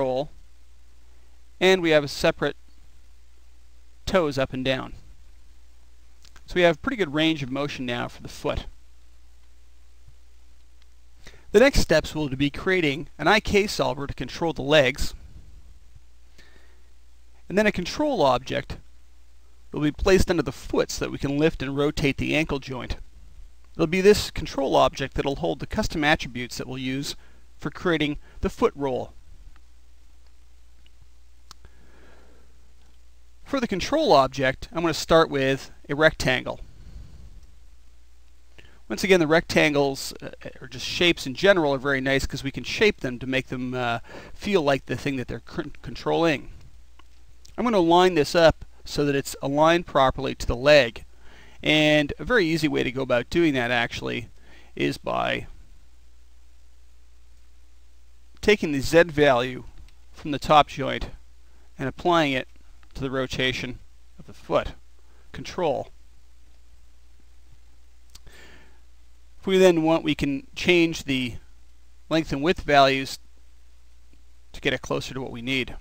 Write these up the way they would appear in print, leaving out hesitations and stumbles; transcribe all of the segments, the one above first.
roll, and we have a separate toes up and down. So we have pretty good range of motion now for the foot. The next steps will be creating an IK solver to control the legs, and then a control object will be placed under the foot so that we can lift and rotate the ankle joint. It'll be this control object that will hold the custom attributes that we'll use for creating the foot roll. For the control object, I'm going to start with a rectangle. Once again, the rectangles, or just shapes in general, are very nice because we can shape them to make them feel like the thing that they're controlling. I'm going to line this up so that it's aligned properly to the leg. And a very easy way to go about doing that actually is by taking the Z value from the top joint and applying it to the rotation of the foot. Control. If we then want, we can change the length and width values to get it closer to what we need.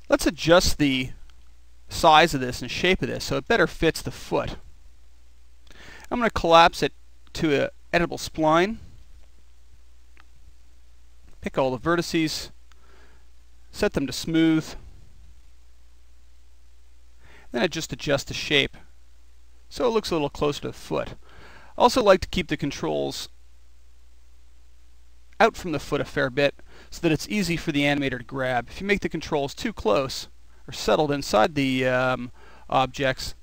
Let's adjust the size of this and shape of this so it better fits the foot. I'm going to collapse it to an editable spline. Pick all the vertices, set them to smooth, then I just adjust the shape so it looks a little closer to the foot. I also like to keep the controls out from the foot a fair bit so that it's easy for the animator to grab. If you make the controls too close or settled inside the objects,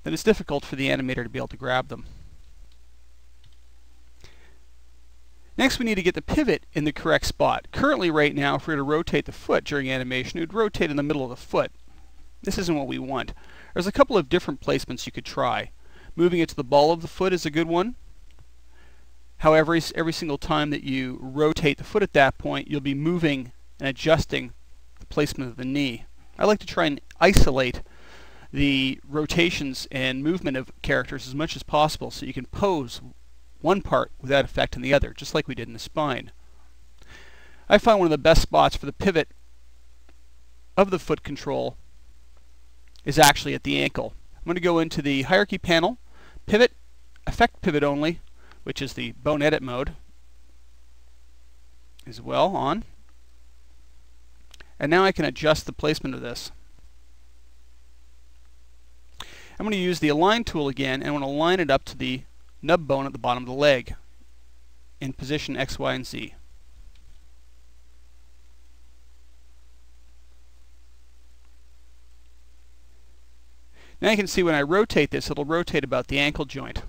then it's difficult for the animator to be able to grab them. Next, we need to get the pivot in the correct spot. Currently, right now, if we were to rotate the foot during animation, it would rotate in the middle of the foot. This isn't what we want. There's a couple of different placements you could try. Moving it to the ball of the foot is a good one. However, every single time that you rotate the foot at that point, you'll be moving and adjusting the placement of the knee. I like to try and isolate the rotations and movement of characters as much as possible so you can pose one part without affecting the other, just like we did in the spine. I find one of the best spots for the pivot of the foot control is actually at the ankle. I'm going to go into the hierarchy panel, pivot, affect pivot only, which is the bone edit mode, as well on. And now I can adjust the placement of this. I'm going to use the align tool again, and I'm going to line it up to the nub bone at the bottom of the leg in position X, Y, and Z. Now you can see when I rotate this, it'll rotate about the ankle joint.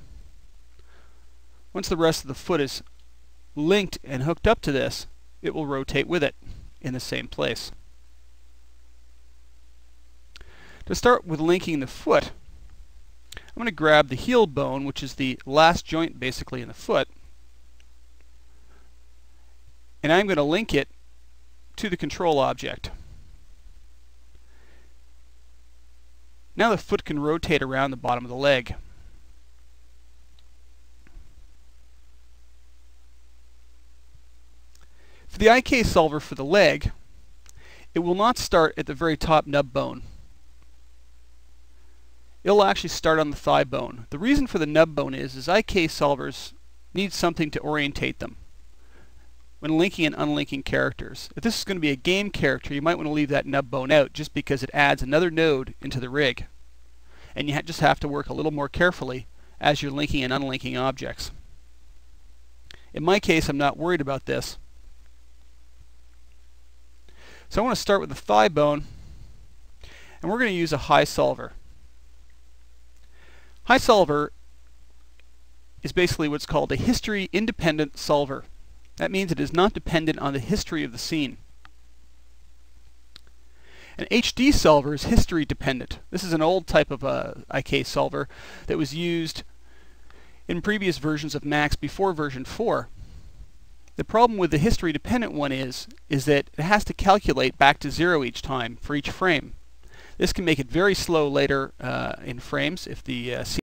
Once the rest of the foot is linked and hooked up to this, it will rotate with it in the same place. To start with linking the foot, I'm going to grab the heel bone, which is the last joint basically in the foot, and I'm going to link it to the control object. Now the foot can rotate around the bottom of the leg. For the IK solver for the leg, it will not start at the very top nub bone. It'll actually start on the thigh bone. The reason for the nub bone is IK solvers need something to orientate them when linking and unlinking characters. If this is going to be a game character, you might want to leave that nub bone out just because it adds another node into the rig. And you just have to work a little more carefully as you're linking and unlinking objects. In my case, I'm not worried about this. So I want to start with the thigh bone, and we're going to use a high solver. High solver is basically what's called a history independent solver. That means it is not dependent on the history of the scene. An HD solver is history dependent. This is an old type of IK solver that was used in previous versions of Macs before version 4. The problem with the history dependent one is that it has to calculate back to 0 each time for each frame. This can make it very slow later in frames if the